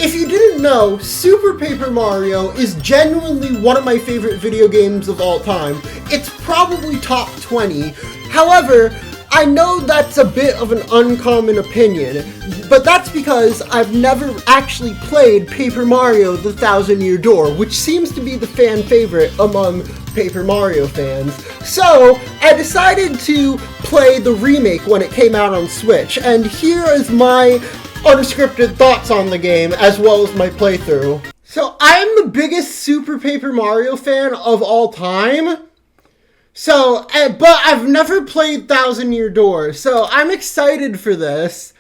If you didn't know, Super Paper Mario is genuinely one of my favorite video games of all time. It's probably top 20. However, I know that's a bit of an uncommon opinion, but that's because I've never actually played Paper Mario: The Thousand Year Door, which seems to be the fan favorite among Paper Mario fans. So, I decided to play the remake when it came out on Switch, and here is my unscripted thoughts on the game, as well as my playthrough. So, I'm the biggest Super Paper Mario fan of all time. So, but I've never played Thousand Year Door, so I'm excited for this.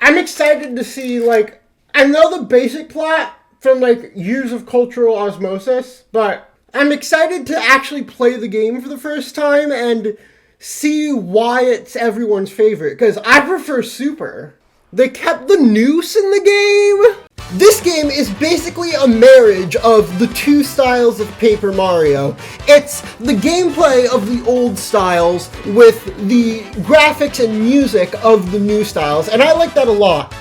I'm excited to see, like, I know the basic plot from, like, years of cultural osmosis, but I'm excited to actually play the game for the first time and see why it's everyone's favorite, because I prefer Super. They kept the noose in the game. This game is basically a marriage of the two styles of Paper Mario. It's the gameplay of the old styles with the graphics and music of the new styles, and I like that a lot.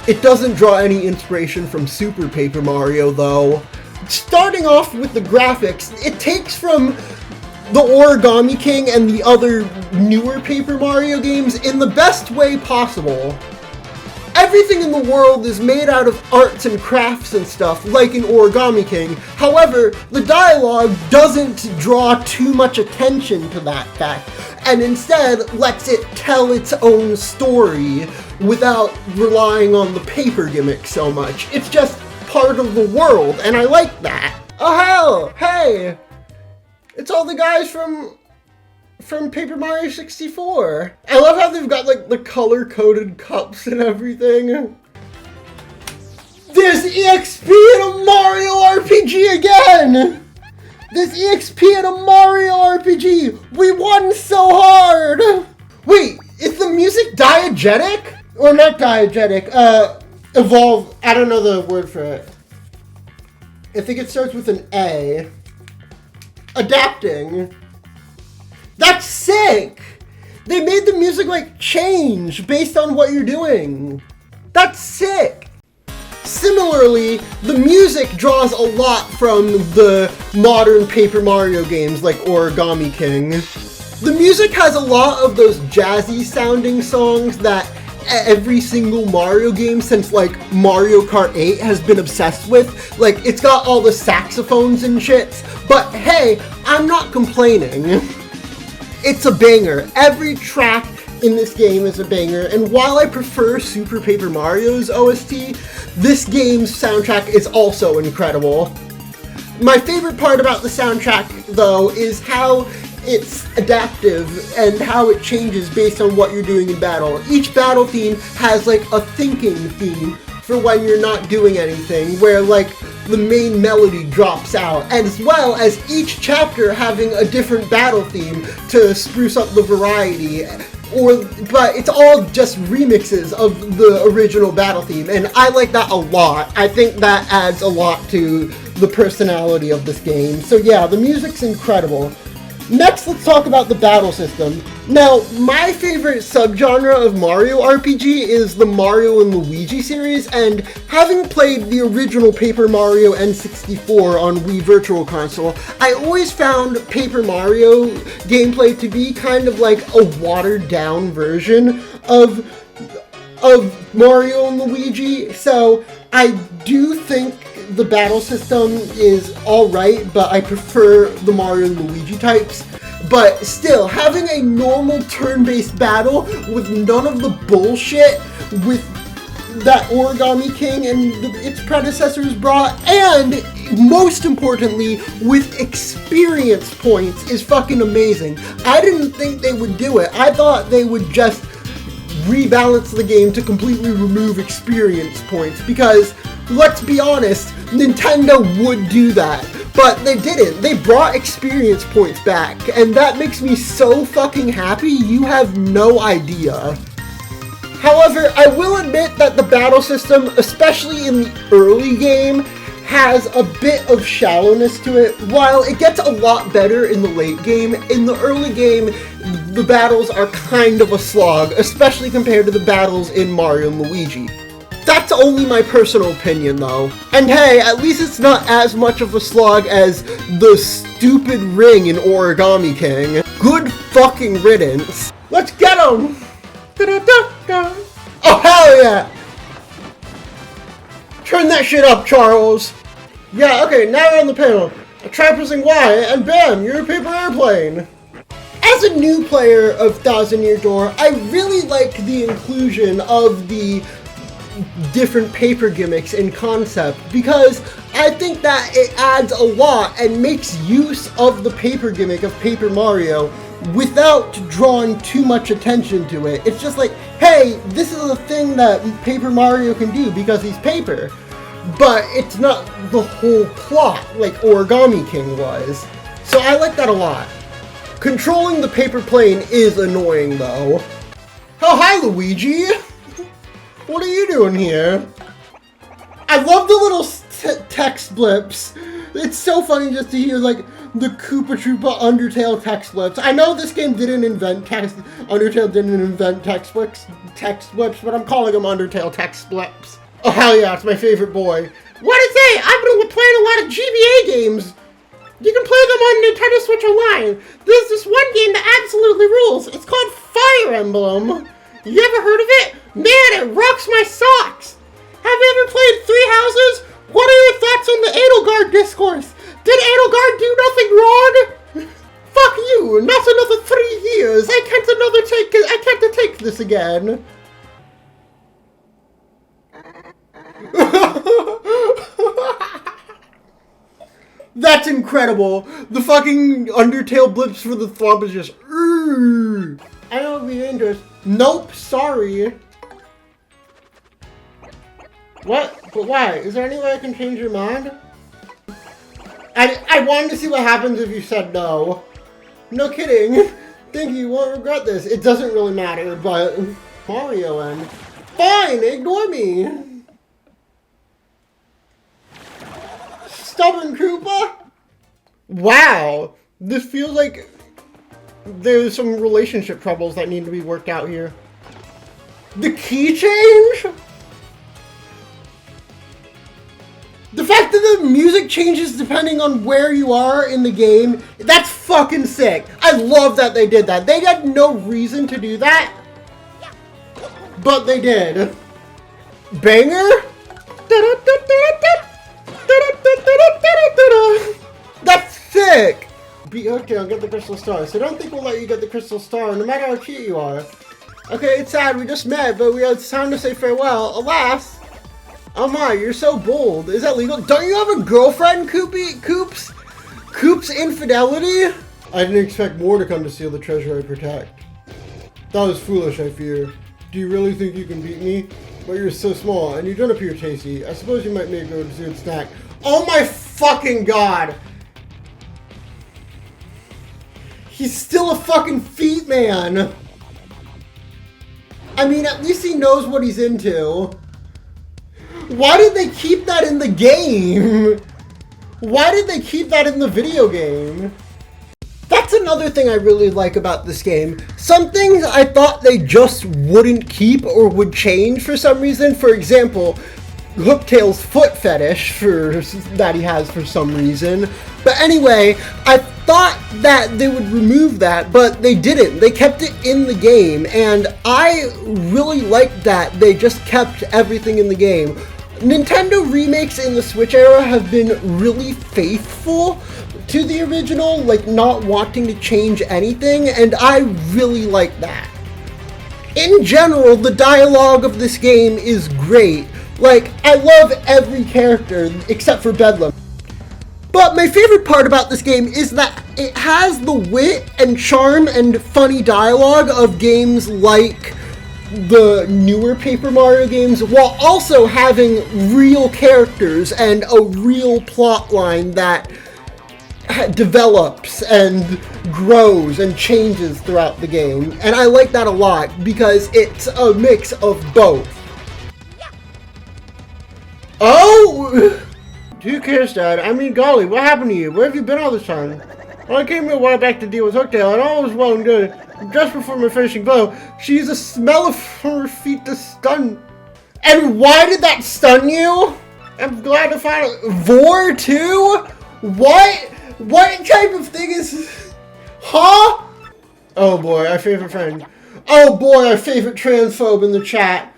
It doesn't draw any inspiration from Super Paper Mario, though. Starting off with the graphics, it takes from the Origami King and the other newer Paper Mario games in the best way possible. Everything in the world is made out of arts and crafts and stuff, like in Origami King. However, the dialogue doesn't draw too much attention to that fact, and instead lets it tell its own story without relying on the paper gimmick so much. It's just part of the world, and I like that. Oh hell, hey! It's all the guys from Paper Mario 64. I love how they've got, like, the color-coded cups and everything. There's EXP in a Mario RPG again! There's EXP in a Mario RPG! We won so hard! Wait, is the music diegetic? Or not diegetic, evolve, I don't know the word for it. I think it starts with an A. Adapting. That's sick! They made the music, like, change based on what you're doing. That's sick! Similarly, the music draws a lot from the modern Paper Mario games like Origami King. The music has a lot of those jazzy sounding songs that every single Mario game since, like, Mario Kart 8 has been obsessed with. Like, it's got all the saxophones and shit, but hey, I'm not complaining. It's a banger. Every track in this game is a banger, and while I prefer Super Paper Mario's OST, this game's soundtrack is also incredible. My favorite part about the soundtrack, though, is how it's adaptive and how it changes based on what you're doing in battle. Each battle theme has, like, a thinking theme for when you're not doing anything, where, like, the main melody drops out, as well as each chapter having a different battle theme to spruce up the variety. But it's all just remixes of the original battle theme, and I like that a lot. I think that adds a lot to the personality of this game. So yeah, the music's incredible. Next, let's talk about the battle system. Now, my favorite subgenre of Mario RPG is the Mario and Luigi series, and having played the original Paper Mario N64 on Wii Virtual Console, I always found Paper Mario gameplay to be kind of like a watered-down version of Mario and Luigi, so I do think the battle system is alright, but I prefer the Mario and Luigi types. But still, having a normal turn-based battle with none of the bullshit with that Origami King and its predecessors brought, and most importantly, with experience points, is fucking amazing. I didn't think they would do it. I thought they would just rebalance the game to completely remove experience points, because let's be honest, Nintendo would do that, but they didn't. They brought experience points back, and that makes me so fucking happy, you have no idea. However, I will admit that the battle system, especially in the early game, has a bit of shallowness to it. While it gets a lot better in the late game, in the early game, the battles are kind of a slog, especially compared to the battles in Mario and Luigi. That's only my personal opinion, though. And hey, at least it's not as much of a slog as the stupid ring in Origami King. Good fucking riddance. Let's get him! Oh, hell yeah! Turn that shit up, Charles! Yeah, okay, now we're on the panel. Try pressing Y, and bam, you're a paper airplane! As a new player of Thousand Year Door, I really like the inclusion of the different paper gimmicks in concept, because I think that it adds a lot and makes use of the paper gimmick of Paper Mario without drawing too much attention to it. It's just like, hey, this is a thing that Paper Mario can do because he's paper. But it's not the whole plot like Origami King was. So I like that a lot. Controlling the paper plane is annoying though. Oh, hi Luigi! What are you doing here? I love the little text blips. It's so funny just to hear like the Koopa Troopa Undertale text blips. I know this game didn't invent Undertale didn't invent text blips, but I'm calling them Undertale text blips. Oh hell yeah, it's my favorite boy. What is it? I've been playing a lot of GBA games. You can play them on Nintendo Switch Online. There's this one game that absolutely rules. It's called Fire Emblem. You ever heard of it? Man, it rocks my socks! Have you ever played Three Houses? What are your thoughts on the Edelgard discourse? Did Edelgard do nothing wrong? Fuck you! Not another 3 years! I can't take this again! That's incredible! The fucking Undertale blips for the thwomp is just... I don't be into. Nope, sorry. What? But why? Is there any way I can change your mind? I wanted to see what happens if you said no. No kidding. Think you won't regret this. It doesn't really matter, but Mario and fine, ignore me. Stubborn Koopa? Wow. This feels like there's some relationship troubles that need to be worked out here. The key change? The fact that the music changes depending on where you are in the game, that's fucking sick. I love that they did that. They had no reason to do that, but they did. Banger? That's sick! Be okay, I'll get the crystal star. So don't think we'll let you get the crystal star, no matter how cute you are. Okay, it's sad, we just met, but it's time to say farewell. Alas! Oh my, you're so bold. Is that legal? Don't you have a girlfriend, Koops? Koops infidelity? I didn't expect more to come to steal the treasure I protect. That was foolish, I fear. Do you really think you can beat me? But you're so small, and you don't appear tasty. I suppose you might make a good snack. Oh my fucking god! He's still a fucking feet man! I mean, at least he knows what he's into. Why did they keep that in the game? Why did they keep that in the video game? That's another thing I really like about this game. Some things I thought they just wouldn't keep or would change for some reason. For example, Hooktail's foot fetish that he has for some reason. But anyway, I thought that they would remove that, but they didn't. They kept it in the game, and I really liked that they just kept everything in the game. Nintendo remakes in the Switch era have been really faithful to the original, like not wanting to change anything, and I really like that. In general, the dialogue of this game is great. Like, I love every character except for Bedlam. But my favorite part about this game is that it has the wit and charm and funny dialogue of games like the newer Paper Mario games, while also having real characters and a real plot line that develops and grows and changes throughout the game. And I like that a lot because it's a mix of both. Oh! Who cares, Dad? I mean, golly, what happened to you? Where have you been all this time? Well, I came here a while back to deal with Hooktail, and all was well and good. Just before my finishing blow, she used the smell of her feet to stun. And why did that stun you? I'm glad to find out. Vor 2? What? What type of thing is... Huh? Oh boy, our favorite friend. Oh boy, our favorite transphobe in the chat.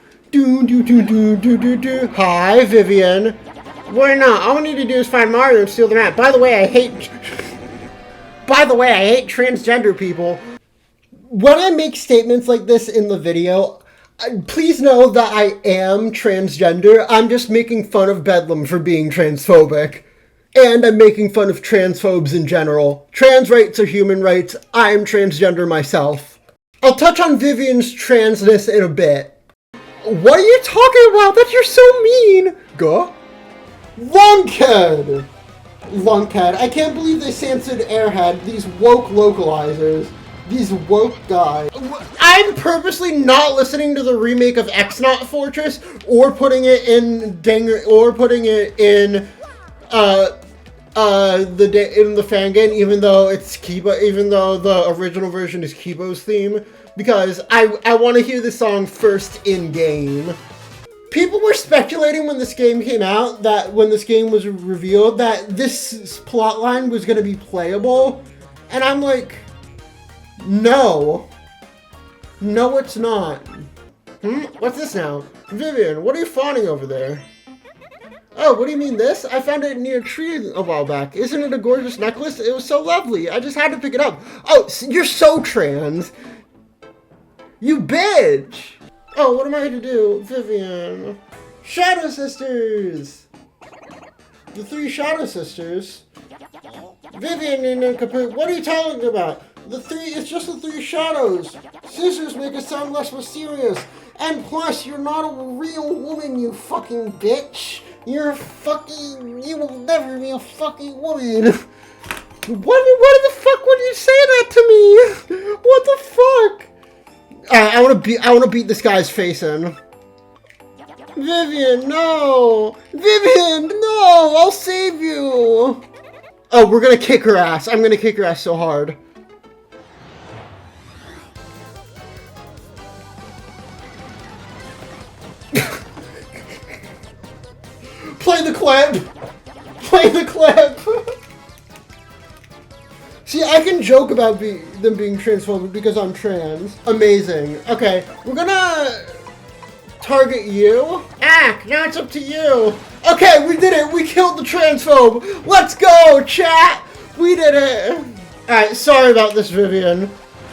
Hi, Vivian. We're not. All we need to do is find Mario and steal the map. By the way, I hate... By the way, I hate transgender people. When I make statements like this in the video, please know that I am transgender. I'm just making fun of Bedlam for being transphobic. And I'm making fun of transphobes in general. Trans rights are human rights. I am transgender myself. I'll touch on Vivian's transness in a bit. What are you talking about? That you're so mean. Go. Lunkhead. Lunkhead. I can't believe they censored Airhead. These woke localizers. These woke guys. I'm purposely not listening to the remake of X-Not Fortress or putting it in the fan game, even though it's Kiba, even though the original version is Kibo's theme, because I want to hear the song first in game. People were speculating when this game came out, that when this game was revealed, that this plotline was going to be playable, and I'm like, no. No, it's not. What's this now? Vivian, what are you fawning over there? Oh, what do you mean this? I found it near a tree a while back. Isn't it a gorgeous necklace? It was so lovely. I just had to pick it up. Oh, you're so trans. You bitch. Oh, what am I to do? Vivian. Shadow Sisters. The 3 Shadow Sisters. Vivian and Khepri. What are you talking about? It's just the 3 shadows. Scissors make it sound less mysterious. And plus, you're not a real woman, you fucking bitch. You will never be a fucking woman. What the fuck would you say that to me? What the fuck? I wanna beat this guy's face in. Vivian, no! Vivian, no! I'll save you! Oh, we're gonna kick her ass. I'm gonna kick her ass so hard. Play the clip! Play the clip! See, I can joke about them being transphobic because I'm trans. Amazing. Okay, we're gonna target you. Now it's up to you. Okay, we did it. We killed the transphobe. Let's go, chat. We did it. Alright, sorry about this, Vivian.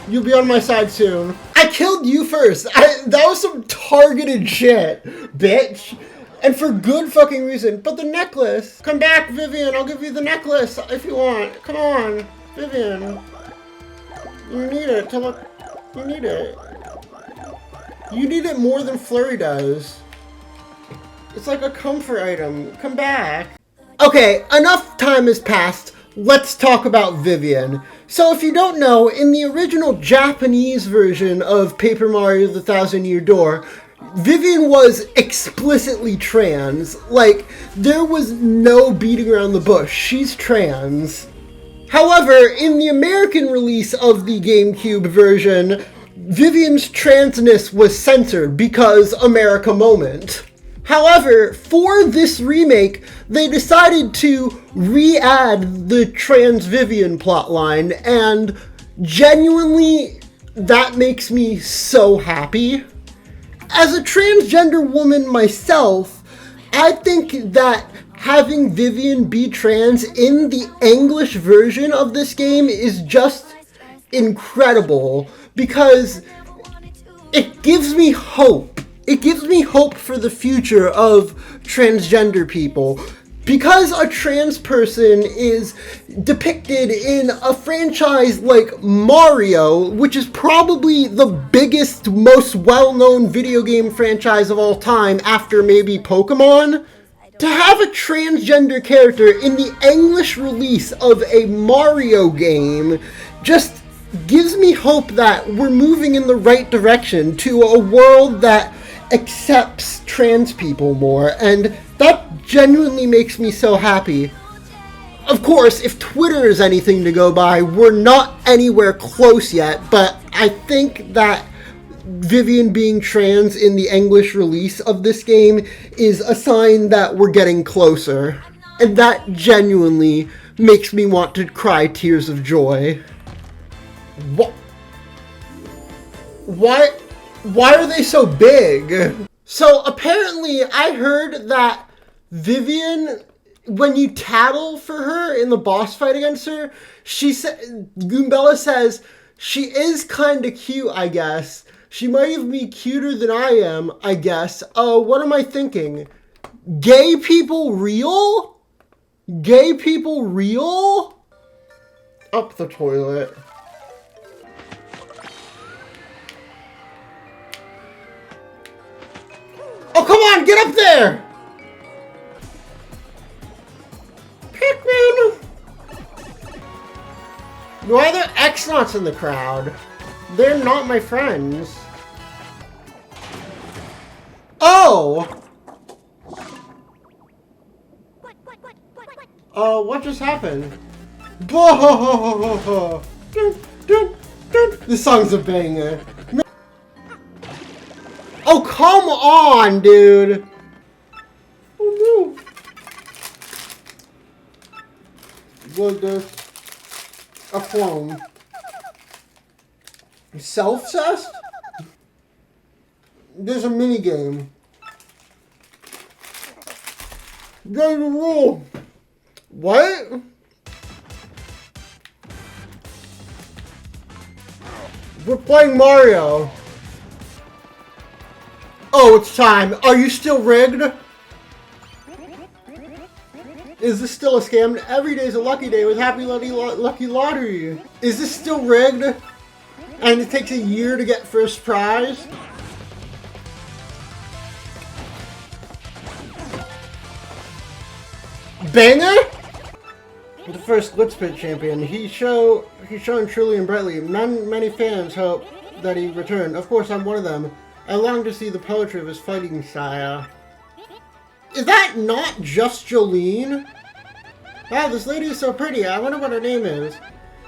You'll be on my side soon. I killed you first. That was some targeted shit, bitch. And for good fucking reason. But the necklace. Come back, Vivian. I'll give you the necklace if you want. Come on, Vivian. You need it to look. You need it. You need it more than Flurry does. It's like a comfort item. Come back. Okay, enough time has passed. Let's talk about Vivian. So if you don't know, in the original Japanese version of Paper Mario The Thousand Year Door, Vivian was explicitly trans. Like, there was no beating around the bush. She's trans. However, in the American release of the GameCube version, Vivian's transness was censored because America moment. However, for this remake, they decided to re-add the trans Vivian plotline, and genuinely, that makes me so happy. As a transgender woman myself, I think that having Vivian be trans in the English version of this game is just incredible, because it gives me hope. It gives me hope for the future of transgender people. Because a trans person is depicted in a franchise like Mario, which is probably the biggest, most well-known video game franchise of all time after maybe Pokemon, to have a transgender character in the English release of a Mario game just gives me hope that we're moving in the right direction to a world that accepts trans people more, and that genuinely makes me so happy. Of course, if Twitter is anything to go by, we're not anywhere close yet, but I think that Vivian being trans in the English release of this game is a sign that we're getting closer. And that genuinely makes me want to cry tears of joy. What? Why are they so big? So apparently I heard that Vivian, when you tattle for her in the boss fight against her, Goombella says she is kind of cute, I guess. She might even be cuter than I am, I guess. What am I thinking? Gay people real? Gay people real? Up the toilet. Oh, come on, get up there! Pikmin! Why are there X-Nauts in the crowd? They're not my friends. Oh! What just happened? This song's a banger. Oh, come on, dude! Oh, no. Was this a clone? Self-cessed? There's a minigame. There's a rule. What? We're playing Mario. Oh, it's time. Are you still rigged? Is this still a scam? Every day's a lucky day with Happy Lucky Lottery. Is this still rigged? And it takes a year to get first prize? Banger? The first Glitch Pit champion. He's shown truly and brightly. Many fans hope that he returned. Of course, I'm one of them. I long to see the poetry of his fighting style. Is that not just Jolene? Wow, this lady is so pretty. I wonder what her name is.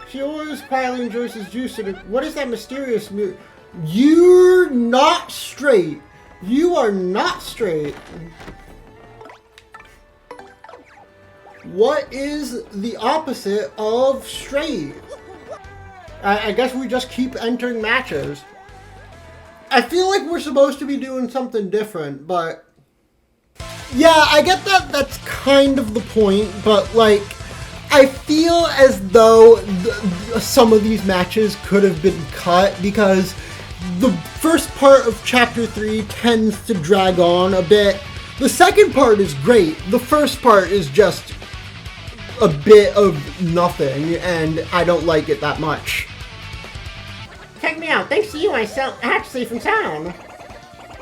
She always quietly enjoys his juice. What is that mysterious You're not straight. You are not straight. What is the opposite of straight? I guess we just keep entering matches. I feel like we're supposed to be doing something different, but yeah, I get that that's kind of the point, but like, I feel as though some of these matches could have been cut because the first part of Chapter 3 tends to drag on a bit. The second part is great. The first part is just a bit of nothing, and I don't like it that much. Check me out. Thanks to you, I hatched safe and sound.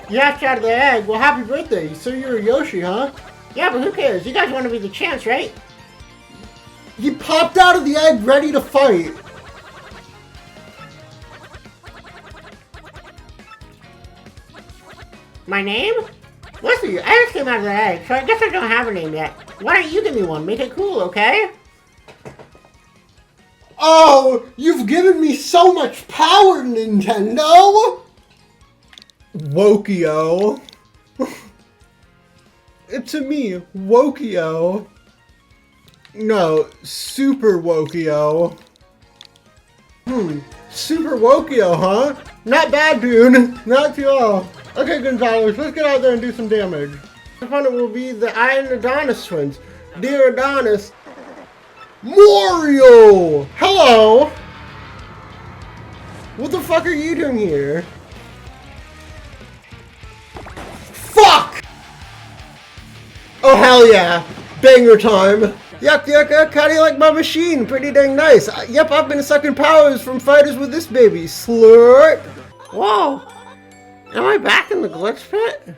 You hatched out of the egg. Well, happy birthday. So you're a Yoshi, huh? Yeah, but who cares? You guys want to be the champs, right? He popped out of the egg ready to fight. My name? Listen, I just came out of the egg, so I guess I don't have a name yet. Why don't you give me one? Make it cool, okay? Oh, you've given me so much power, Nintendo! Wokio. It's me, Wokio. No, Super Wokio. Super Wokio, huh? Not bad, dude. Not too all. Okay, Gonzalez, let's get out there and do some damage. The opponent will be the Iron Adonis twins. Dear Adonis. Mario! Hello! What the fuck are you doing here? Fuck! Oh, hell yeah. Banger time. Yuck, yuck, yuck. How do you like my machine? Pretty dang nice. Yep, I've been sucking powers from fighters with this baby. Slurp. Whoa. Am I back in the glitch pit?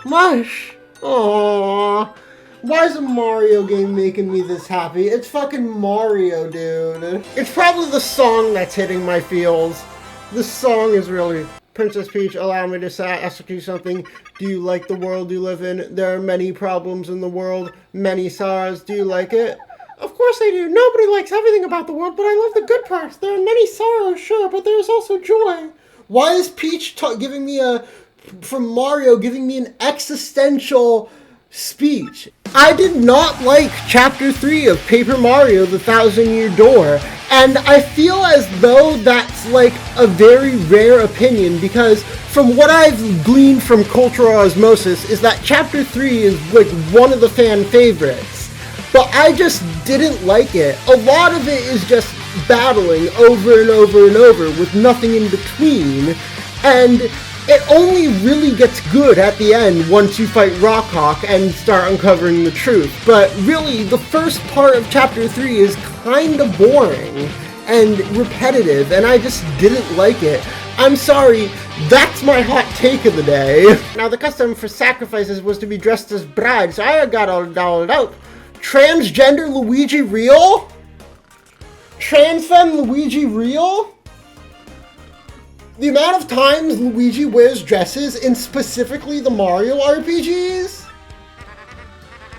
Mush. Aww. Why is a Mario game making me this happy? It's fucking Mario, dude. It's probably the song that's hitting my feels. This song is really... Princess Peach, allow me to ask you something. Do you like the world you live in? There are many problems in the world, many sorrows. Do you like it? Of course I do. Nobody likes everything about the world, but I love the good parts. There are many sorrows, sure, but there is also joy. Why is Peach giving me from Mario giving me an existential speech? I did not like Chapter 3 of Paper Mario: The Thousand-Year Door, and I feel as though that's like a very rare opinion, because from what I've gleaned from cultural osmosis is that Chapter 3 is like one of the fan favorites, but I just didn't like it. A lot of it is just battling over and over and over with nothing in between, and it only really gets good at the end once you fight Rockhawk and start uncovering the truth. But really, the first part of Chapter 3 is kind of boring and repetitive, and I just didn't like it. I'm sorry, that's my hot take of the day. Now, the custom for sacrifices was to be dressed as bride, so I got all dolled out. Transgender Luigi real? Transfemme Luigi real? The amount of times Luigi wears dresses in specifically the Mario RPGs?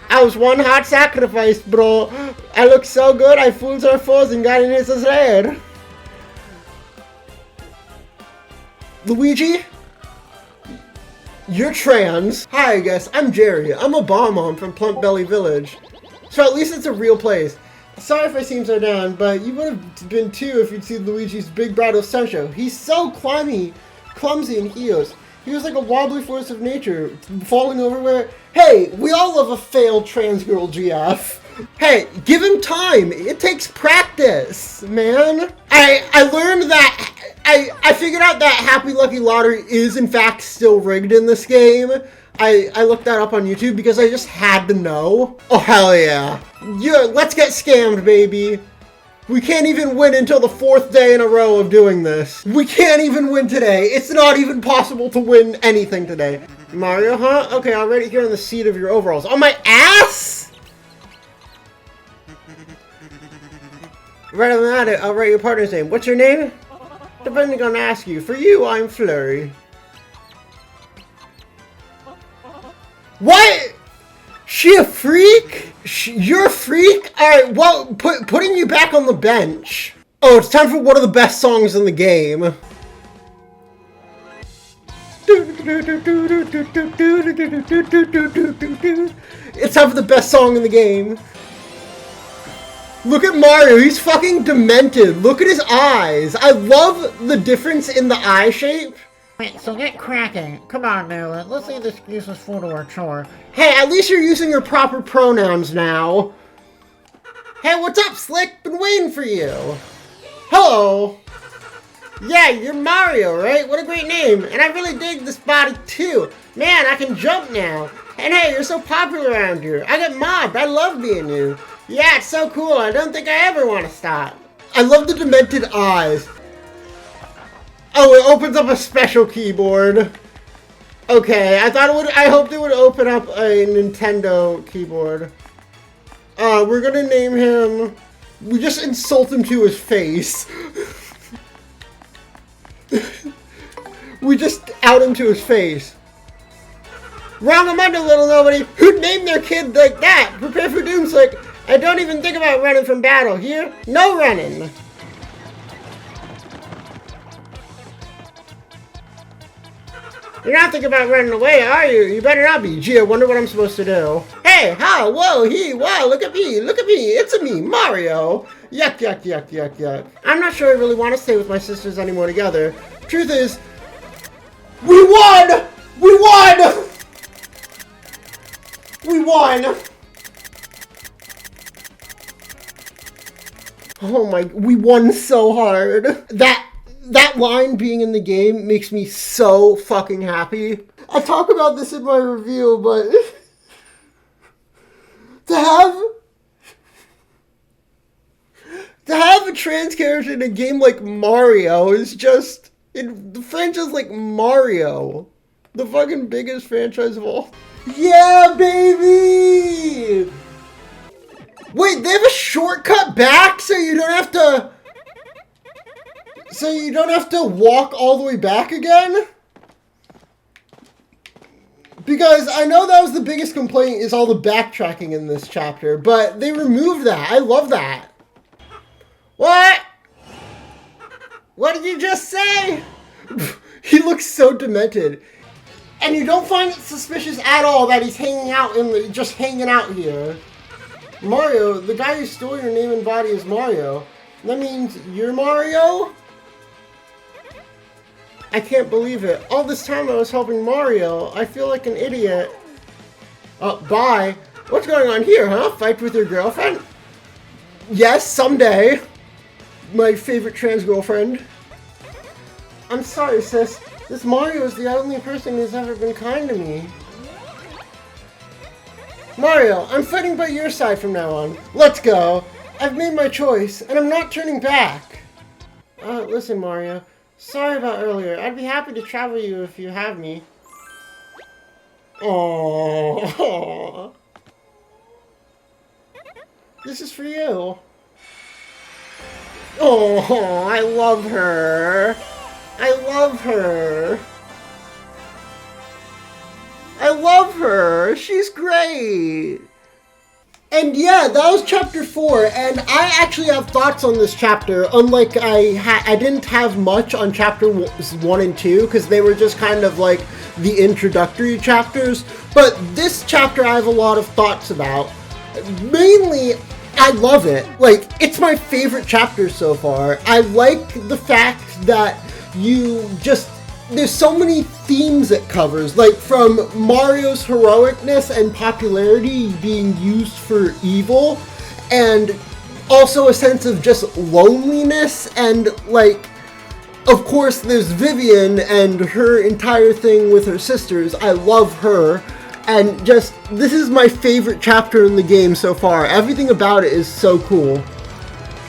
I was one hot sacrifice, bro. I look so good, I fooled our foes and got in his head. Luigi? You're trans. Hi, I guess. I'm Jerry. I'm a bomb mom from Plump Belly Village. So at least it's a real place. Sorry if I seem so down, but you would have been too if you'd seen Luigi's big brother Sancho. He's so clumsy in heels. He was like a wobbly force of nature, falling over where... Hey, we all love a failed trans girl GF. Hey, give him time. It takes practice, man. I learned that... I figured out that Happy Lucky Lottery is in fact still rigged in this game. I looked that up on YouTube because I just had to know. Oh, hell yeah. Let's get scammed, baby. We can't even win until the 4th day in a row of doing this. We can't even win today. It's not even possible to win anything today. Mario, huh? Okay, I'll write it here on the seat of your overalls. On my ass? Right on that, I'll write your partner's name. What's your name? Depending on ask you. For you, I'm Flurry. What? She a freak? You're a freak? Alright, well, putting you back on the bench. Oh, it's time for one of the best songs in the game. It's time for the best song in the game. Look at Mario, he's fucking demented. Look at his eyes. I love the difference in the eye shape. Wait, so get cracking. Come on, Marilyn. Let's leave this useless fool to our chore. Hey, at least you're using your proper pronouns now. Hey, what's up, Slick? Been waiting for you. Hello. Yeah, you're Mario, right? What a great name. And I really dig this body, too. Man, I can jump now. And hey, you're so popular around here. I get mobbed. I love being you. Yeah, it's so cool. I don't think I ever want to stop. I love the demented eyes. Oh, it opens up a special keyboard. Okay, I hoped it would open up a Nintendo keyboard. We're gonna name him... We just insult him to his face. We just out him to his face. Wrong amanda, little nobody. Who'd name their kid like that? Prepare for Doomslick. I don't even think about running from battle. Here, no running. You're not thinking about running away, are you? You better not be. Gee, I wonder what I'm supposed to do. Hey, how, whoa, wow, look at me, it's a me, Mario. Yuck, yuck, yuck, yuck, yuck. I'm not sure I really want to stay with my sisters anymore together. Truth is, we won! We won! We won! Oh my, we won so hard. That line being in the game makes me so fucking happy. I talk about this in my review, but to have a trans character in a game like Mario is just... the franchise like Mario. The fucking biggest franchise of all. Yeah, baby! Wait, they have a shortcut back so you don't have to... So you don't have to walk all the way back again? Because I know that was the biggest complaint, is all the backtracking in this chapter, but they removed that. I love that. What? What did you just say? He looks so demented. And you don't find it suspicious at all that he's just hanging out here. Mario, the guy who stole your name and body is Mario. That means you're Mario? I can't believe it. All this time I was helping Mario. I feel like an idiot. Bye. What's going on here, huh? Fight with your girlfriend? Yes, someday. My favorite trans girlfriend. I'm sorry, sis. This Mario is the only person who's ever been kind to me. Mario, I'm fighting by your side from now on. Let's go. I've made my choice, and I'm not turning back. Listen, Mario. Sorry about earlier. I'd be happy to travel you if you have me. Aww. This is for you. Oh, I love her. I love her. I love her. She's great. And yeah, that was chapter 4, and I actually have thoughts on this chapter, unlike I didn't have much on chapter 1 and 2, because they were just kind of like the introductory chapters, but this chapter I have a lot of thoughts about. Mainly, I love it. Like, it's my favorite chapter so far. I like the fact that there's so many themes it covers, like from Mario's heroicness and popularity being used for evil, and also a sense of just loneliness, and like, of course there's Vivian and her entire thing with her sisters. I love her, and just, this is my favorite chapter in the game so far. Everything about it is so cool.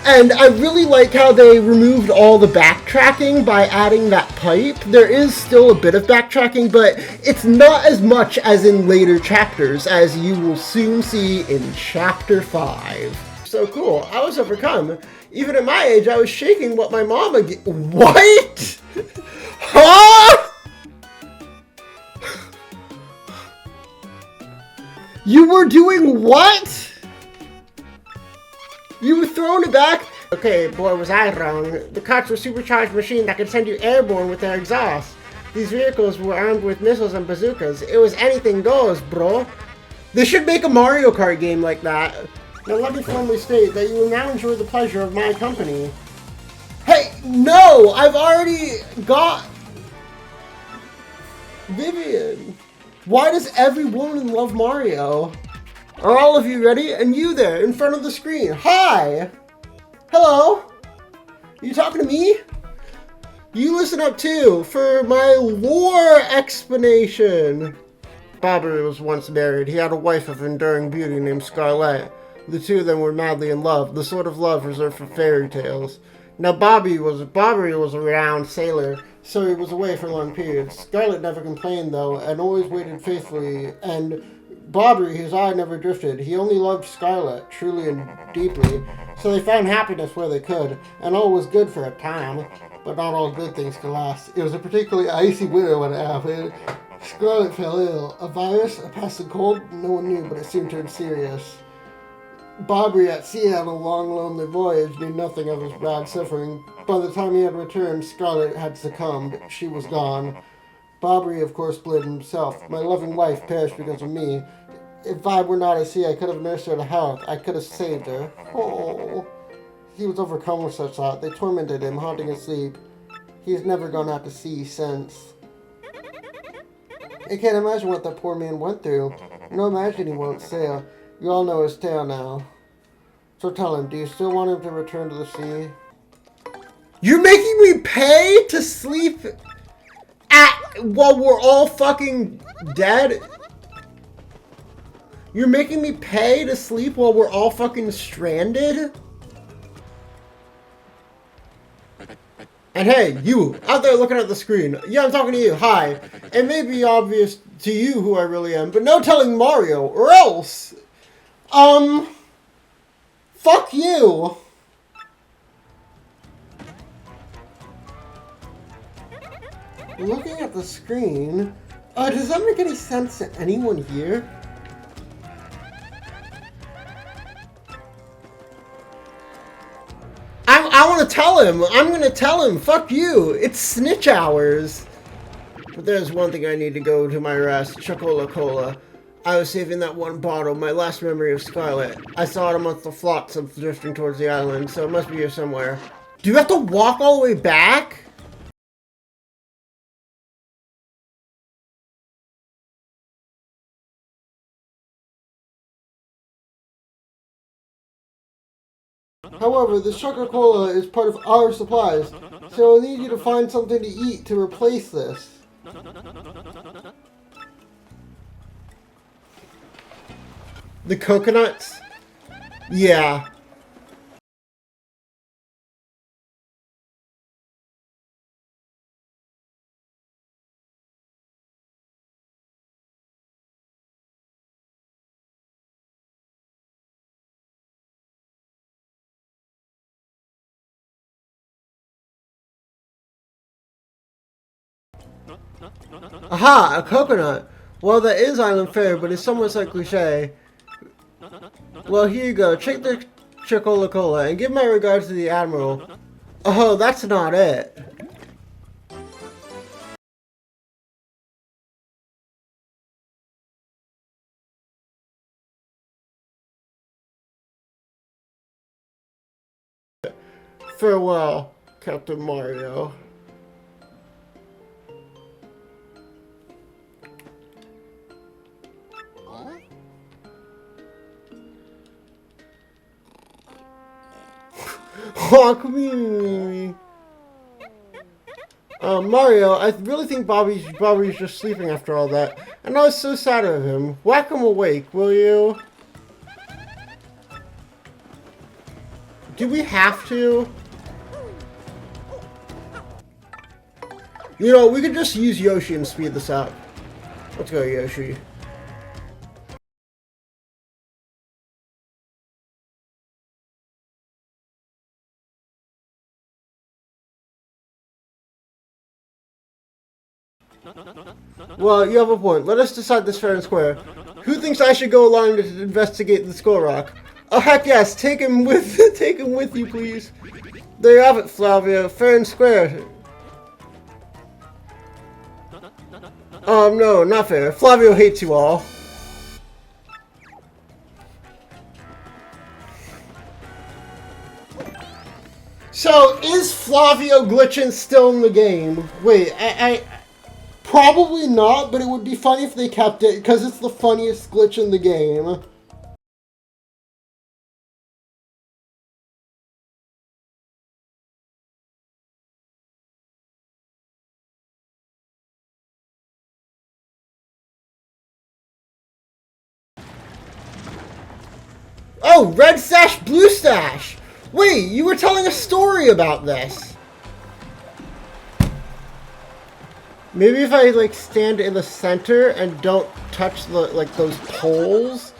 And I really like how they removed all the backtracking by adding that pipe. There is still a bit of backtracking, but it's not as much as in later chapters, as you will soon see in Chapter 5. So cool. I was overcome. Even at my age, I was shaking what my mama What? Huh? You were doing what? You were throwing it back? Okay, boy, was I wrong. The carts were supercharged machines that could send you airborne with their exhaust. These vehicles were armed with missiles and bazookas. It was anything goes, bro. They should make a Mario Kart game like that. Now let me firmly state that you will now enjoy the pleasure of my company. Hey, no! I've already got Vivian. Why does every woman love Mario? Are all of you ready? And you there, in front of the screen. Hi! Hello? Are you talking to me? You listen up too, for my lore explanation. Bobby was once married. He had a wife of enduring beauty named Scarlett. The two of them were madly in love, the sort of love reserved for fairy tales. Now Bobby was a renowned sailor, so he was away for long periods. Scarlett never complained though, and always waited faithfully, and Bobby, his eye never drifted. He only loved Scarlett, truly and deeply, so they found happiness where they could, and all was good for a time. But not all good things can last. It was a particularly icy winter when it happened. Scarlett fell ill. A virus, a passing cold, no one knew, but it soon turned serious. Bobby at sea on a long, lonely voyage knew nothing of his bad suffering. By the time he had returned, Scarlett had succumbed. She was gone. Bobby, of course, bled himself. My loving wife perished because of me. If I were not at sea, I could have nursed her to health. I could have saved her. Oh. He was overcome with such thought. They tormented him, haunting his sleep. He has never gone out to sea since. I can't imagine what that poor man went through. No, imagine he won't sail. You all know his tale now. So tell him, do you still want him to return to the sea? You're making me pay to sleep while we're all fucking dead? You're making me pay to sleep while we're all fucking stranded? And hey, you, out there looking at the screen. Yeah, I'm talking to you. Hi. It may be obvious to you who I really am, but no telling Mario, or else. Fuck you. Looking at the screen, does that make any sense to anyone here? I want to tell him. I'm going to tell him. Fuck you. It's snitch hours. there's one thing I need to go to my rest. Chocola Cola. I was saving that one bottle, my last memory of Scarlet. I saw it amongst the flotsam drifting towards the island, so it must be here somewhere. Do you have to walk all the way back? However, this Coca-Cola is part of our supplies, so I'll need you to find something to eat to replace this. The coconuts? Yeah. Aha! A coconut! Well, that is island fare, but it's somewhat like cliche. Well, here you go. Take the Chocola Cola and give my regards to the Admiral. Oh, that's not it. Farewell, Captain Mario. Oh, come here. Mario, I really think Bobby's just sleeping after all that. And I was so sad of him. Whack him awake, will you? Do we have to? You know, we could just use Yoshi and speed this up. Let's go, Yoshi. Well, you have a point. Let us decide this fair and square. Who thinks I should go along to investigate the Skull Rock? Oh heck yes, take him with you, please. There you have it, Flavio. Fair and square. No, not fair. Flavio hates you all. So, is Flavio glitching still in the game? Wait, I probably not, but it would be funny if they kept it, because it's the funniest glitch in the game. Oh, red stash, blue stash! Wait, you were telling a story about this. Maybe if I, like, stand in the center and don't touch the, like, those poles.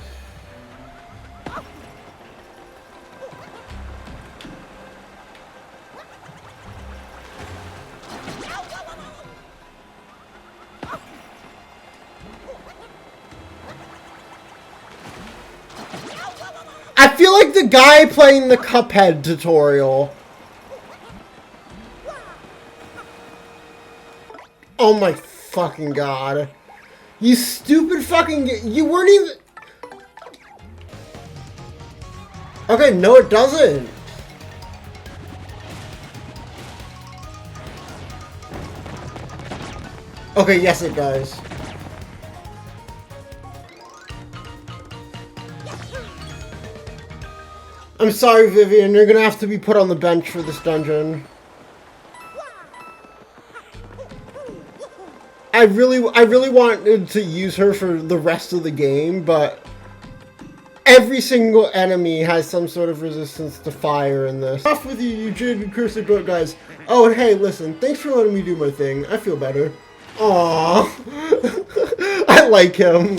I feel like the guy playing the Cuphead tutorial. Oh my fucking god. You stupid fucking... You weren't even... Okay, no it doesn't. Okay, yes it does. I'm sorry, Vivian, you're gonna have to be put on the bench for this dungeon. I really wanted to use her for the rest of the game, but every single enemy has some sort of resistance to fire in this. Off with you, you jaded cursed goat guys. Oh, and hey, listen, thanks for letting me do my thing. I feel better. Aww. I like him.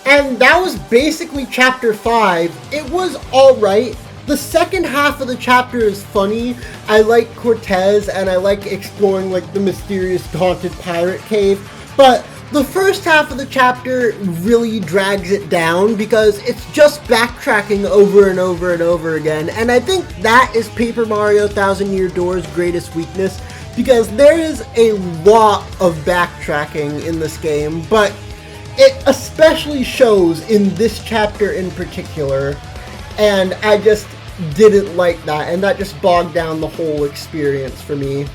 And that was basically chapter 5. It was alright. The second half of the chapter is funny. I like Cortez and I like exploring like the mysterious haunted pirate cave. But the first half of the chapter really drags it down because it's just backtracking over and over and over again. And I think that is Paper Mario Thousand Year Door's greatest weakness. because there is a lot of backtracking in this game, but it especially shows in this chapter in particular, and I just didn't like that, and that just bogged down the whole experience for me.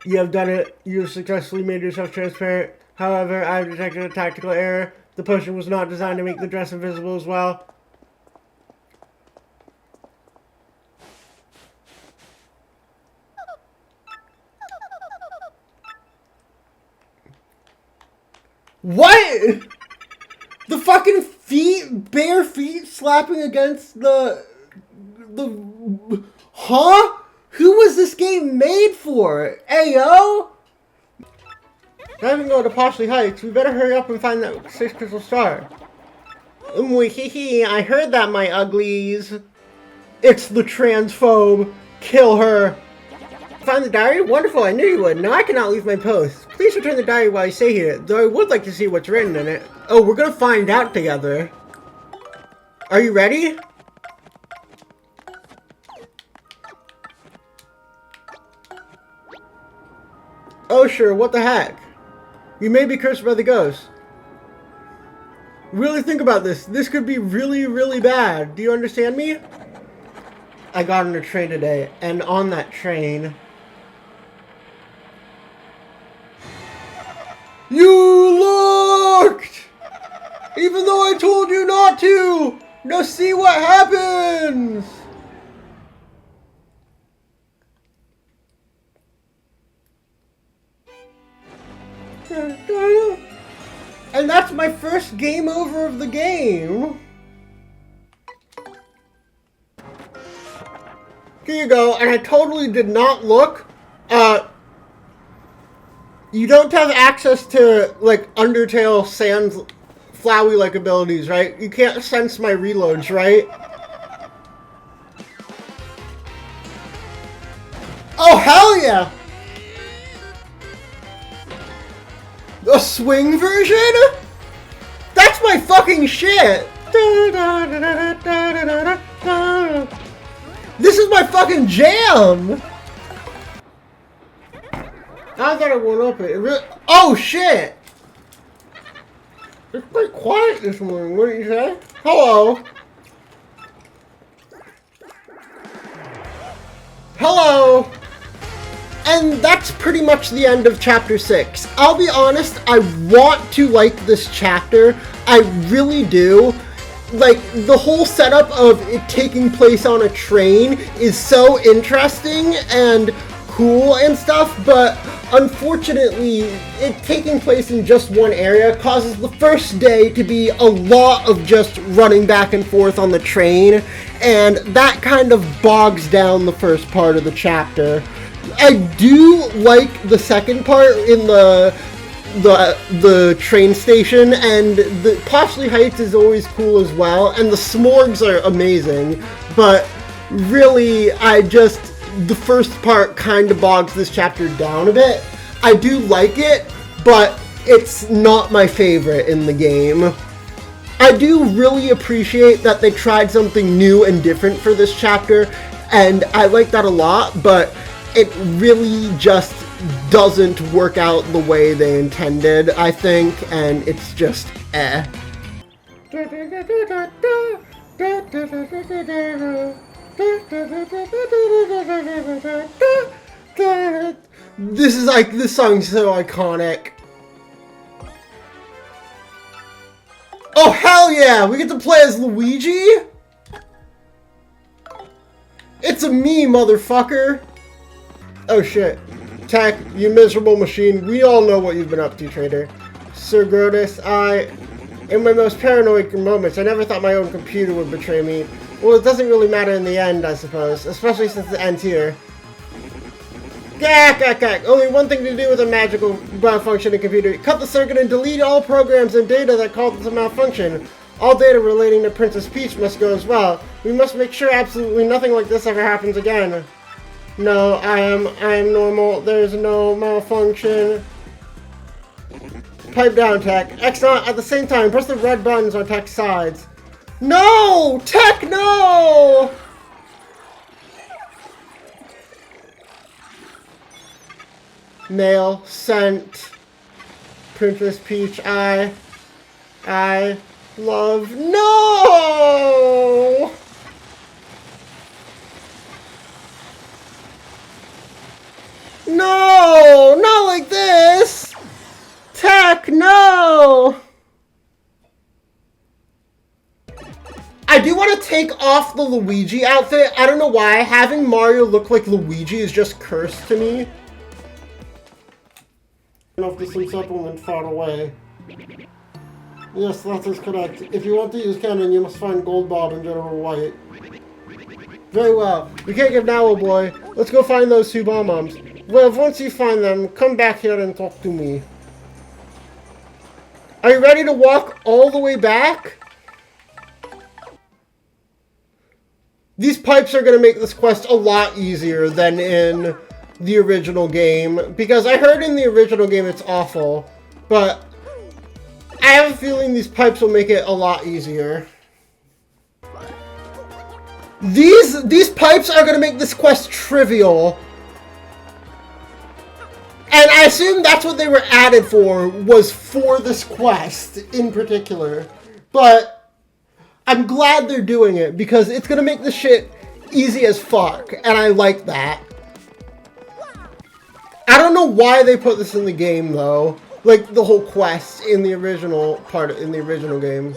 You have done it. You have successfully made yourself transparent. However, I have detected a tactical error. The potion was not designed to make the dress invisible as well. What? The fucking feet, bare feet slapping against the... Huh? Who was this game made for? Ayo? Now we can go to Poshley Heights. We better hurry up and find that 6 crystal star. Hee, I heard that, my uglies. It's the transphobe. Kill her. Find the diary? Wonderful, I knew you would. Now I cannot leave my post. Please return the diary while you stay here, though I would like to see what's written in it. Oh, we're gonna find out together. Are you ready? Oh sure, what the heck? You may be cursed by the ghost. Really think about this. This could be really, really bad. Do you understand me? I got on a train today, and on that train... You looked! Even though I told you not to! Now see what happens! And that's my first game over of the game. Here you go, and I totally did not look. You don't have access to, like, Undertale Sans Flowey-like abilities, right? You can't sense my reloads, right? Oh, hell yeah! A swing version? That's my fucking shit! This is my fucking jam! I thought it went up. It really... Oh shit! It's quite quiet this morning, what did you say? Hello! Hello! And that's pretty much the end of chapter 6. I'll be honest, I want to like this chapter. I really do. Like, the whole setup of it taking place on a train is so interesting and cool and stuff, but unfortunately, it taking place in just one area causes the first day to be a lot of just running back and forth on the train, and that kind of bogs down the first part of the chapter. I do like the second part in the train station, and the Poshley Heights is always cool as well, and the s'morgs are amazing, but really, the first part kind of bogs this chapter down a bit. I do like it, but it's not my favorite in the game. I do really appreciate that they tried something new and different for this chapter, and I like that a lot, but it really just doesn't work out the way they intended, I think, and it's just eh. This song's so iconic. Oh hell yeah! We get to play as Luigi? It's a me, motherfucker! Oh shit. Tech, you miserable machine. We all know what you've been up to, traitor. Sir Grotus, in my most paranoid moments, I never thought my own computer would betray me. Well, it doesn't really matter in the end, I suppose. Especially since it ends here. Gak. Only one thing to do with a magical malfunctioning computer. Cut the circuit and delete all programs and data that caused the malfunction. All data relating to Princess Peach must go as well. We must make sure absolutely nothing like this ever happens again. No, I am normal. There's no malfunction. Pipe down, Tech. Excellent. At the same time, press the red buttons on Tech's sides. No! Tech, no! Mail. Sent. Princess Peach. I love. No! No! Not like this! Tech, no! I do want to take off the Luigi outfit. I don't know why. Having Mario look like Luigi is just cursed to me. I don't know if this supplement far away. Yes, that is correct. If you want to use cannon, you must find Gold Bob and General White. Very well. We can't give now, old boy. Let's go find those two bomb-bombs. Well, once you find them, come back here and talk to me. Are you ready to walk all the way back? These pipes are going to make this quest a lot easier than in the original game. Because I heard in the original game it's awful. But I have a feeling these pipes will make it a lot easier. These pipes are going to make this quest trivial. And I assume that's what they were added for, was for this quest in particular. But I'm glad they're doing it, because it's going to make this shit easy as fuck, and I like that. I don't know why they put this in the game, though. Like, the whole quest in the original game.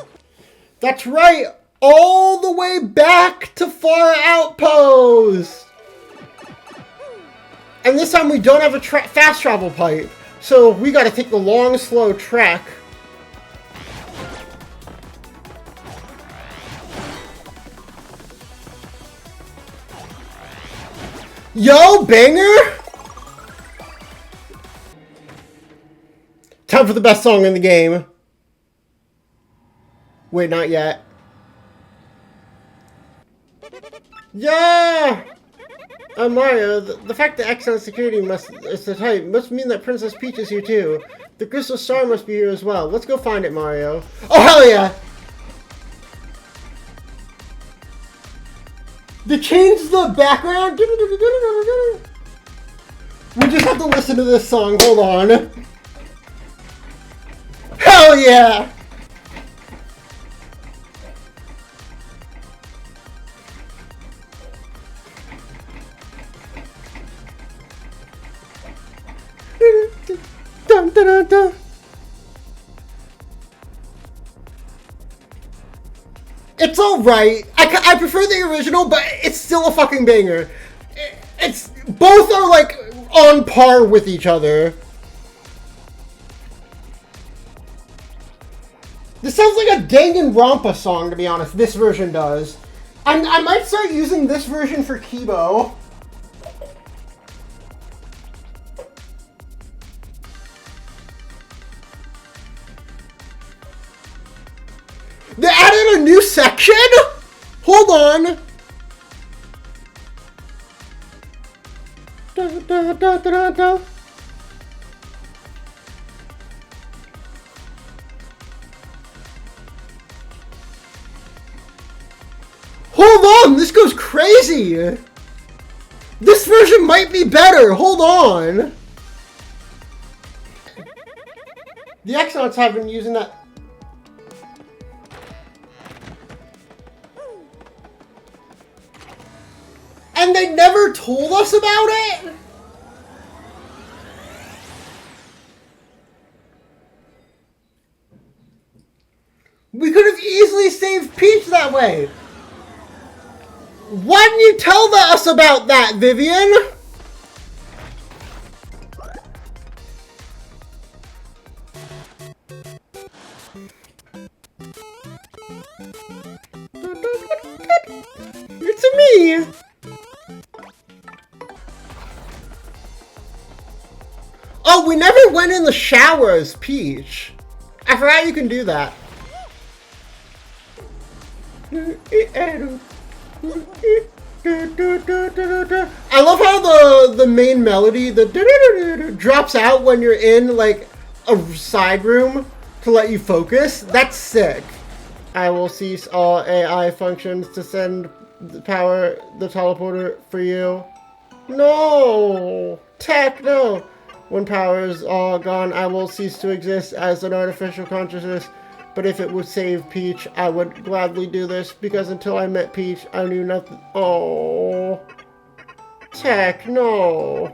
That's right! All the way back to Far Outpost! And this time we don't have a fast travel pipe. So we gotta take the long, slow trek. Yo, banger! Time for the best song in the game. Wait, not yet. Yeah! Mario, the fact that excellent security is the type must mean that Princess Peach is here too. The Crystal Star must be here as well. Let's go find it, Mario. Oh, hell yeah! They changed the background? We just have to listen to this song. Hold on. Hell yeah! Dun, dun, dun, dun. It's alright. I prefer the original, but it's still a fucking banger. It's both are like on par with each other. This sounds like a Danganronpa song, to be honest. This version does. I might start using this version for Kibo. They added a new section? Hold on. Da, da, da, da, da. Hold on, this goes crazy. This version might be better. Hold on. The Xnauts have been using that. And they never told us about it? We could have easily saved Peach that way. Why didn't you tell us about that, Vivian? It's me. Oh, we never went in the shower as Peach. I forgot you can do that. I love how the main melody drops out when you're in like a side room to let you focus. That's sick. I will cease all AI functions to send the teleporter for you. No! Tech, no! When power is all gone, I will cease to exist as an artificial consciousness. But if it would save Peach, I would gladly do this, because until I met Peach, I knew nothing. Oh. Tech, no.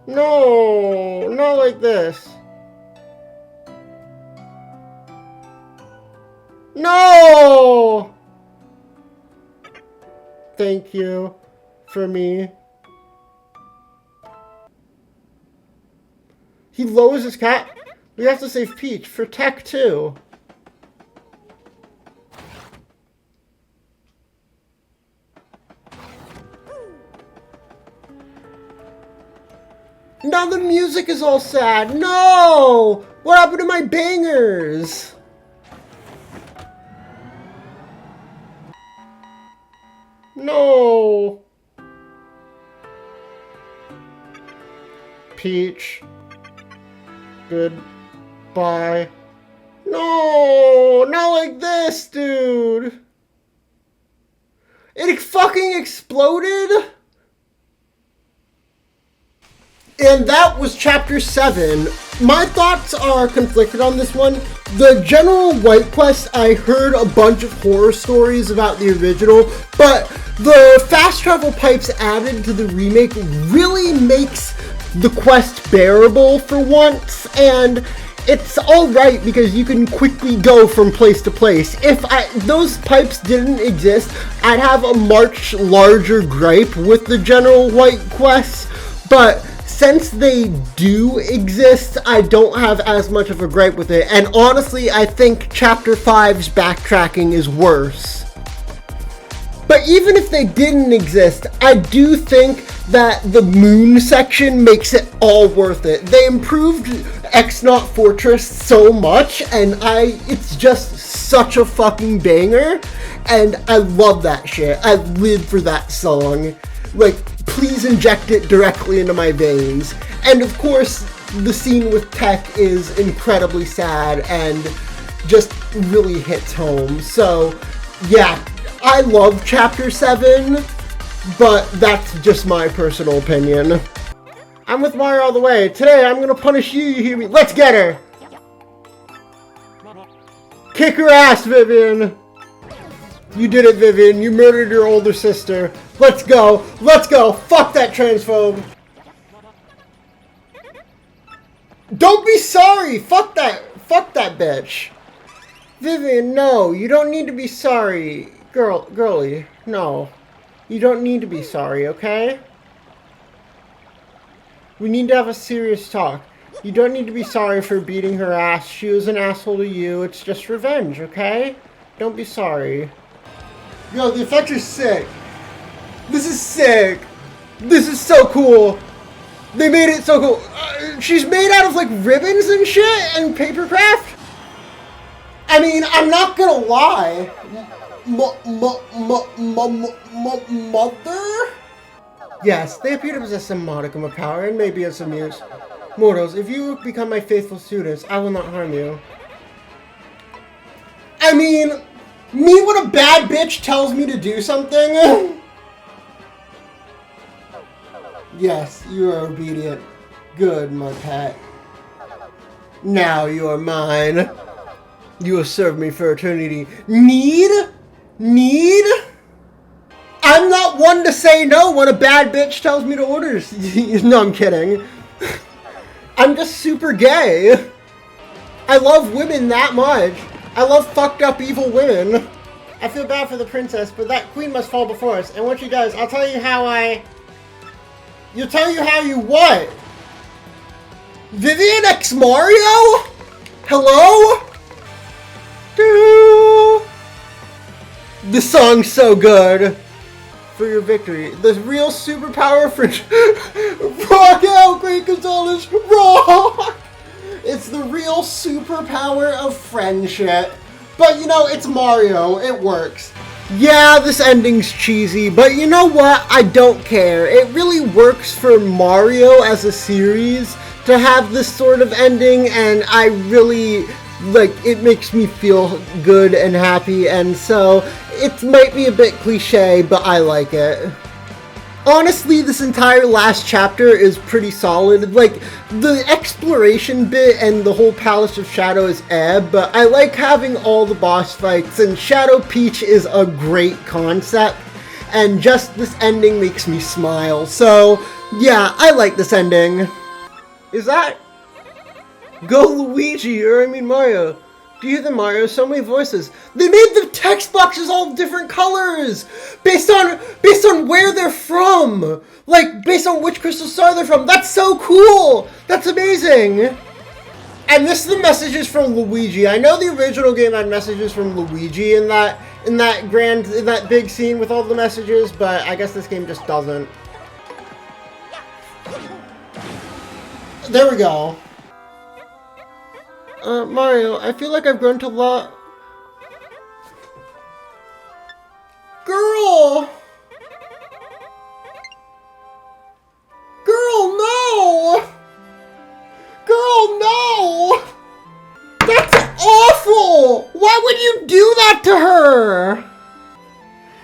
No, not like this. No! Thank you for me. He lowers his cat. We have to save Peach for Tech too. Now the music is all sad. No! What happened to my bangers? No! Peach. Goodbye. No! Not like this, dude! It fucking exploded? And that was chapter 7. My thoughts are conflicted on this one. The general White Quest, I heard a bunch of horror stories about the original, but the fast travel pipes added to the remake really makes the quest bearable for once, and it's alright because you can quickly go from place to place. If those pipes didn't exist, I'd have a much larger gripe with the general White Quest, but since they do exist, I don't have as much of a gripe with it. And honestly, I think Chapter 5's backtracking is worse. But even if they didn't exist, I do think that the moon section makes it all worth it. They improved X-Naught Fortress so much, and it's just such a fucking banger. And I love that shit. I live for that song. Like, please inject it directly into my veins. And of course, the scene with Tech is incredibly sad and just really hits home. So, yeah, I love Chapter 7, but that's just my personal opinion. I'm with Mario all the way. Today, I'm gonna punish you, you hear me? Let's get her! Kick her ass, Vivian! You did it, Vivian. You murdered your older sister. Let's go. Let's go. Fuck that transphobe. Don't be sorry. Fuck that. Fuck that bitch. Vivian, no. You don't need to be sorry. Girlie, no. You don't need to be sorry, okay? We need to have a serious talk. You don't need to be sorry for beating her ass. She was an asshole to you. It's just revenge, okay? Don't be sorry. Yo, the effects are sick. This is sick. This is so cool. They made it so cool. She's made out of like ribbons and shit and paper craft. I mean, I'm not gonna lie. Mother? Yes, they appear to possess some modicum of power and may be of some use. Mortals, if you become my faithful students, I will not harm you. I mean, me when a bad bitch tells me to do something? Yes, you are obedient. Good, my pet. Now you are mine. You will serve me for eternity. Need? I'm not one to say no when a bad bitch tells me to orders. No, I'm kidding. I'm just super gay. I love women that much. I love fucked up evil women. I feel bad for the princess, but that queen must fall before us. And once she does, I'll tell you how You'll tell you how you what? Vivian X Mario? Hello? This song's so good. For your victory. The real superpower for rock out, Great Gonzalez, rock! It's the real superpower of friendship. But you know, it's Mario, it works. Yeah, this ending's cheesy, but you know what? I don't care. It really works for Mario as a series to have this sort of ending, and I really, it makes me feel good and happy, and so it might be a bit cliche, but I like it. Honestly, this entire last chapter is pretty solid. Like, the exploration bit and the whole Palace of Shadow is but I like having all the boss fights, and Shadow Peach is a great concept, and just this ending makes me smile. So, yeah, I like this ending. Is that... Go Luigi, or I mean Mario. Do you hear the Mario? So many voices. They made the text boxes all different colors based on where they're from. Like, based on which crystal star they're from. That's so cool. That's amazing. And this is the messages from Luigi. I know the original game had messages from Luigi in that big scene with all the messages, but I guess this game just doesn't. There we go. Mario, I feel like I've grown to love... Girl! Girl, no! Girl, no! That's awful! Why would you do that to her?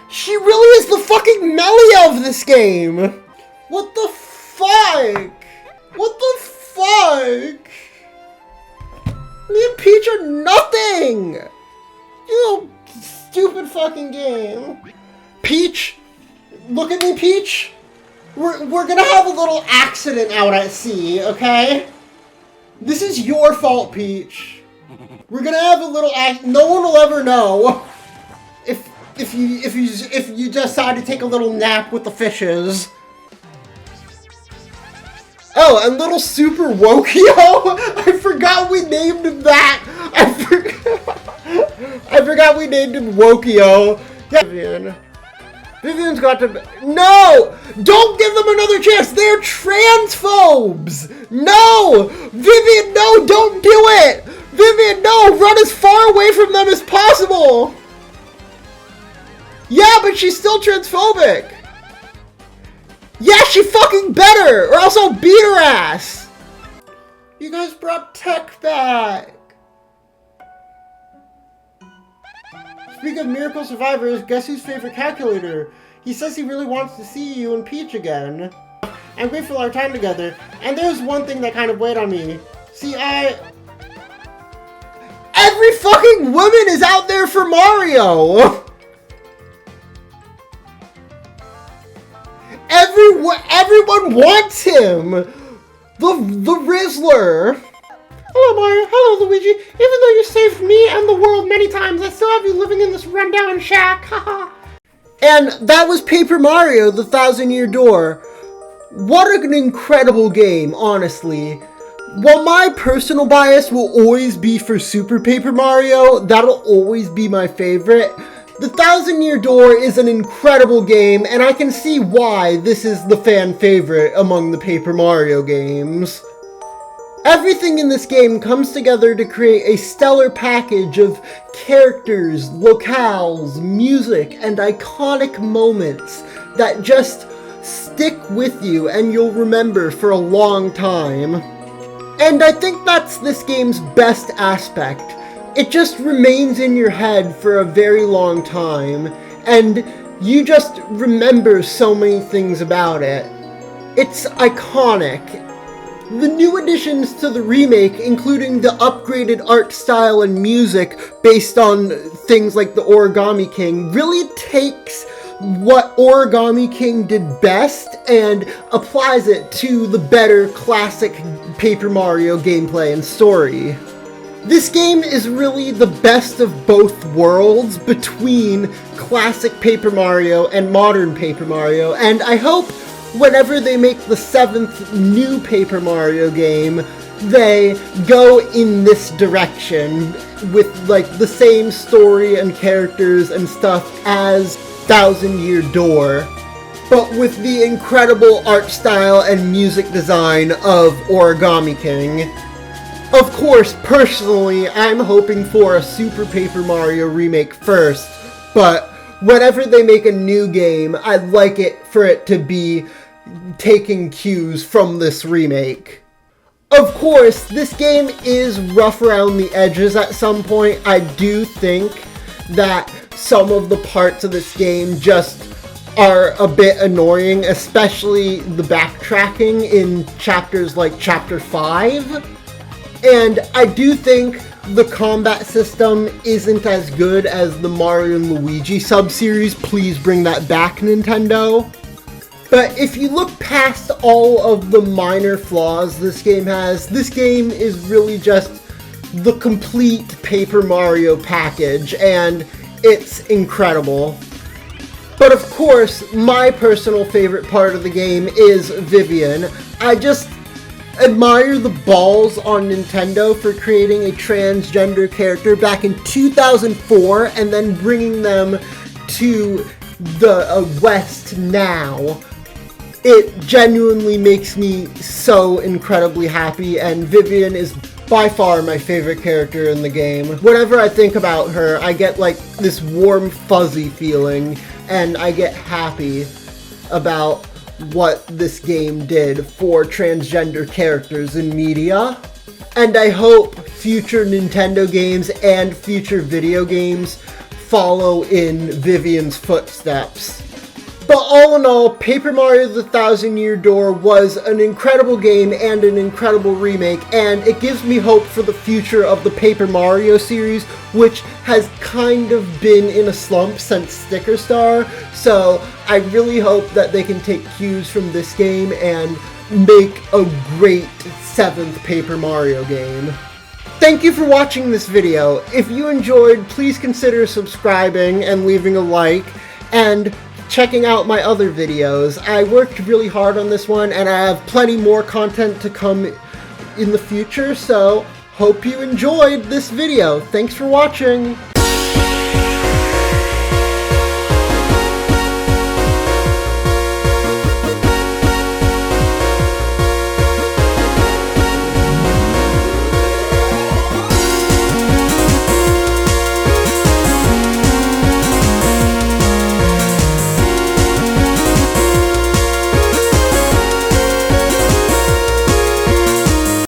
She really is the fucking Melia of this game! What the fuck? What the fuck? Me and Peach are nothing! You stupid fucking game. Peach, look at me, Peach. We're gonna have a little accident out at sea, okay? This is your fault, Peach. We're gonna have a little no one will ever know if you decide to take a little nap with the fishes. Oh, and little Super Wokio? I forgot we named him that! I forgot we named him Wokio. Yeah, Vivian's got to... No! Don't give them another chance! They're transphobes! No! Vivian, no! Don't do it! Vivian, no! Run as far away from them as possible! Yeah, but she's still transphobic! Yeah, she fucking better, or else I'll beat her ass! You guys brought Tech back! Speaking of Miracle Survivors, guess whose favorite calculator? He says he really wants to see you and Peach again. I'm grateful for our time together, and there's one thing that kind of weighed on me. See, every fucking woman is out there for Mario! Everyone wants him! The Rizzler! Hello, Mario. Hello, Luigi. Even though you saved me and the world many times, I still have you living in this rundown shack. Haha. And that was Paper Mario, the Thousand-Year Door. What an incredible game, honestly. While my personal bias will always be for Super Paper Mario, that'll always be my favorite. The Thousand-Year Door is an incredible game, and I can see why this is the fan favorite among the Paper Mario games. Everything in this game comes together to create a stellar package of characters, locales, music, and iconic moments that just stick with you and you'll remember for a long time. And I think that's this game's best aspect. It just remains in your head for a very long time, and you just remember so many things about it. It's iconic. The new additions to the remake, including the upgraded art style and music based on things like the Origami King, really takes what Origami King did best and applies it to the better classic Paper Mario gameplay and story. This game is really the best of both worlds between classic Paper Mario and modern Paper Mario, and I hope whenever they make the 7th new Paper Mario game, they go in this direction with like the same story and characters and stuff as Thousand-Year Door, but with the incredible art style and music design of Origami King. Of course, personally, I'm hoping for a Super Paper Mario remake first, but whenever they make a new game, I'd like it for it to be taking cues from this remake. Of course, this game is rough around the edges at some point. I do think that some of the parts of this game just are a bit annoying, especially the backtracking in chapters like Chapter 5. And I do think the combat system isn't as good as the Mario and Luigi sub-series. Please bring that back, Nintendo. But if you look past all of the minor flaws this game has, this game is really just the complete Paper Mario package, and it's incredible. But of course, my personal favorite part of the game is Vivian. I just admire the balls on Nintendo for creating a transgender character back in 2004 and then bringing them to the West now. It genuinely makes me so incredibly happy, and Vivian is by far my favorite character in the game. Whenever I think about her, I get like this warm, fuzzy feeling, and I get happy about what this game did for transgender characters in media. And I hope future Nintendo games and future video games follow in Vivian's footsteps. But all in all, Paper Mario The Thousand Year Door was an incredible game and an incredible remake, and it gives me hope for the future of the Paper Mario series, which has kind of been in a slump since Sticker Star, so I really hope that they can take cues from this game and make a great 7th Paper Mario game. Thank you for watching this video. If you enjoyed, please consider subscribing and leaving a like, and checking out my other videos. I worked really hard on this one, and I have plenty more content to come in the future, so hope you enjoyed this video. Thanks for watching!